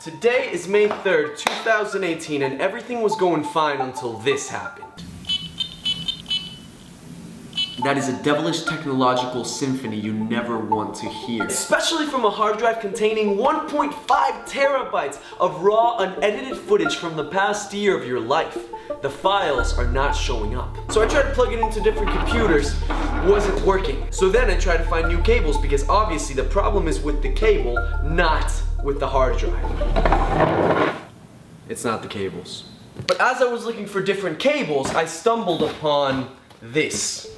Today is May 3rd, 2018, and everything was going fine until this happened. That is a devilish technological symphony you never want to hear. Especially from a hard drive containing 1.5 terabytes of raw, unedited footage from the past year of your life. The files are not showing up. So I tried to plug it into different computers, wasn't working. So then I tried to find new cables because obviously the problem is with the cable, not with the hard drive. It's not the cables. But as I was looking for different cables, I stumbled upon this.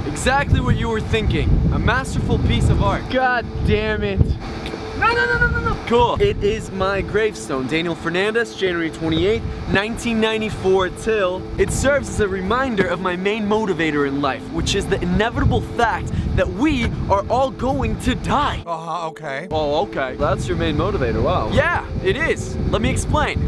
Exactly what you were thinking. A masterful piece of art. God damn it. No. Cool. It is my gravestone. Daniel Fernandez, January 28th, 1994 till. It serves as a reminder of my main motivator in life, which is the inevitable fact that we are all going to die. Okay. Oh, okay. That's your main motivator, wow. Yeah, it is. Let me explain.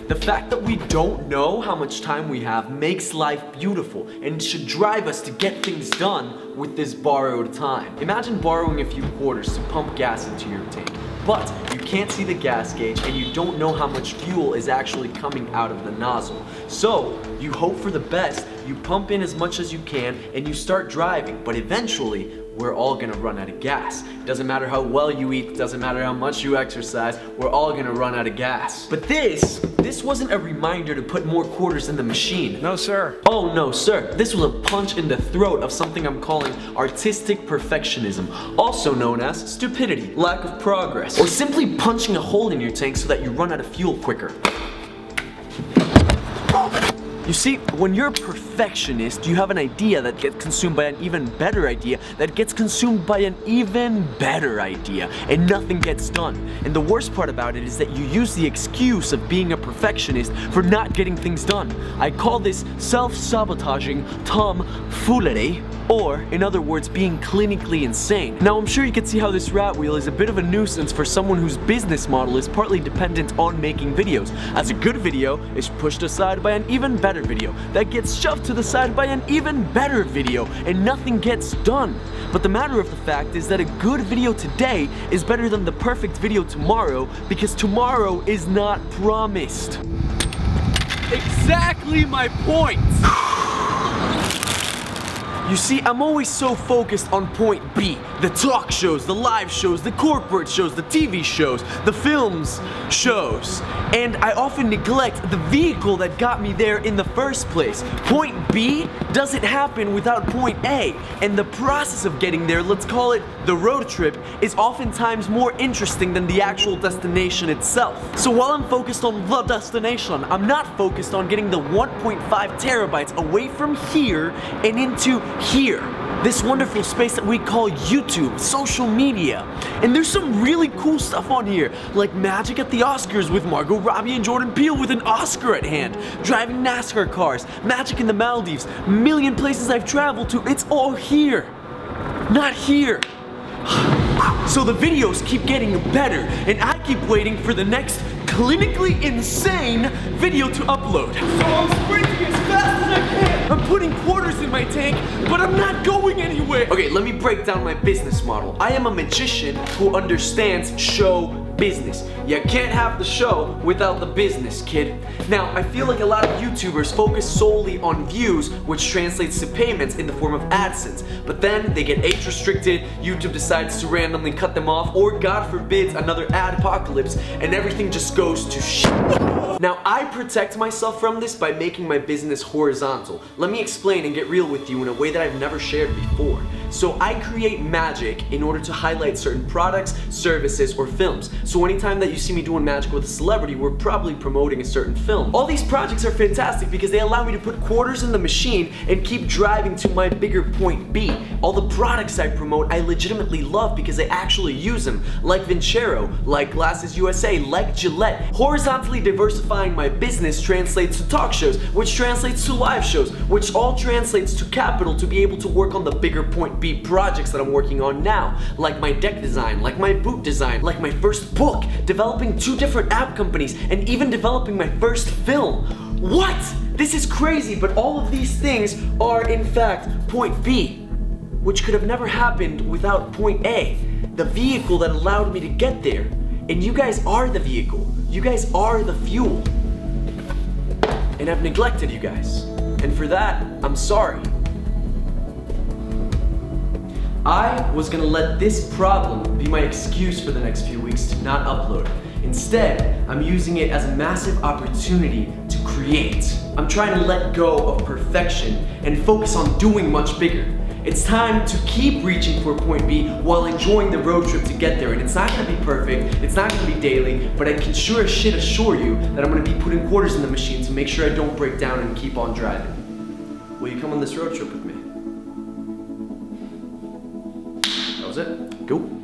The fact that we don't know how much time we have makes life beautiful and should drive us to get things done with this borrowed time. Imagine borrowing a few quarters to pump gas into your tank, but you can't see the gas gauge and you don't know how much fuel is actually coming out of the nozzle. So you hope for the best, you pump in as much as you can and you start driving, but eventually we're all gonna run out of gas. Doesn't matter how well you eat, doesn't matter how much you exercise, we're all gonna run out of gas. But this wasn't a reminder to put more quarters in the machine. No, sir. Oh no, sir. This was a punch in the throat of something I'm calling artistic perfectionism, also known as stupidity, lack of progress, or simply punching a hole in your tank so that you run out of fuel quicker. You see, when you're a perfectionist, you have an idea that gets consumed by an even better idea that gets consumed by an even better idea, and nothing gets done. And the worst part about it is that you use the excuse of being a perfectionist for not getting things done. I call this self-sabotaging tomfoolery, or, in other words, being clinically insane. Now, I'm sure you can see how this rat wheel is a bit of a nuisance for someone whose business model is partly dependent on making videos, as a good video is pushed aside by an even better video that gets shoved to the side by an even better video, and nothing gets done. But the matter of the fact is that a good video today is better than the perfect video tomorrow, because tomorrow is not promised. Exactly my point! You see, I'm always so focused on point B. The talk shows, the live shows, the corporate shows, the TV shows, the films shows. And I often neglect the vehicle that got me there in the first place. Point B doesn't happen without point A. And the process of getting there, let's call it the road trip, is oftentimes more interesting than the actual destination itself. So while I'm focused on the destination, I'm not focused on getting the 1.5 terabytes away from here and into here. This wonderful space that we call YouTube, social media. And there's some really cool stuff on here, like magic at the Oscars with Margot Robbie and Jordan Peele with an Oscar at hand, driving NASCAR cars, magic in the Maldives, million places I've traveled to, it's all here. Not here. So the videos keep getting better, and I keep waiting for the next clinically insane video to upload. So I'm sprinting as fast as I can. I'm putting quarters in my tank, but I'm not going anywhere. Okay, let me break down my business model. I am a magician who understands show business. You can't have the show without the business, kid. Now, I feel like a lot of YouTubers focus solely on views, which translates to payments in the form of AdSense. But then they get age restricted, YouTube decides to randomly cut them off, or God forbids another ad apocalypse, and everything just goes to shit. Now, I protect myself from this by making my business horizontal. Let me explain and get real with you in a way that I've never shared before. So I create magic in order to highlight certain products, services, or films. So anytime that you see me doing magic with a celebrity, we're probably promoting a certain film. All these projects are fantastic because they allow me to put quarters in the machine and keep driving to my bigger point B. All the products I promote, I legitimately love because I actually use them, like Vincero, like Glasses USA, like Gillette. Horizontally diversifying my business translates to talk shows, which translates to live shows, which all translates to capital to be able to work on the bigger point B projects that I'm working on now, like my deck design, like my boot design, like my first book, developing 2 different app companies, and even developing my first film. What? This is crazy, but all of these things are in fact point B, which could have never happened without point A, the vehicle that allowed me to get there. And you guys are the vehicle. You guys are the fuel. And I've neglected you guys. And for that, I'm sorry. I was gonna let this problem be my excuse for the next few weeks to not upload. Instead, I'm using it as a massive opportunity to create. I'm trying to let go of perfection and focus on doing much bigger. It's time to keep reaching for point B while enjoying the road trip to get there. And it's not gonna be perfect, it's not gonna be daily, but I can sure as shit assure you that I'm gonna be putting quarters in the machine to make sure I don't break down and keep on driving. Will you come on this road trip with me? That was it. Go.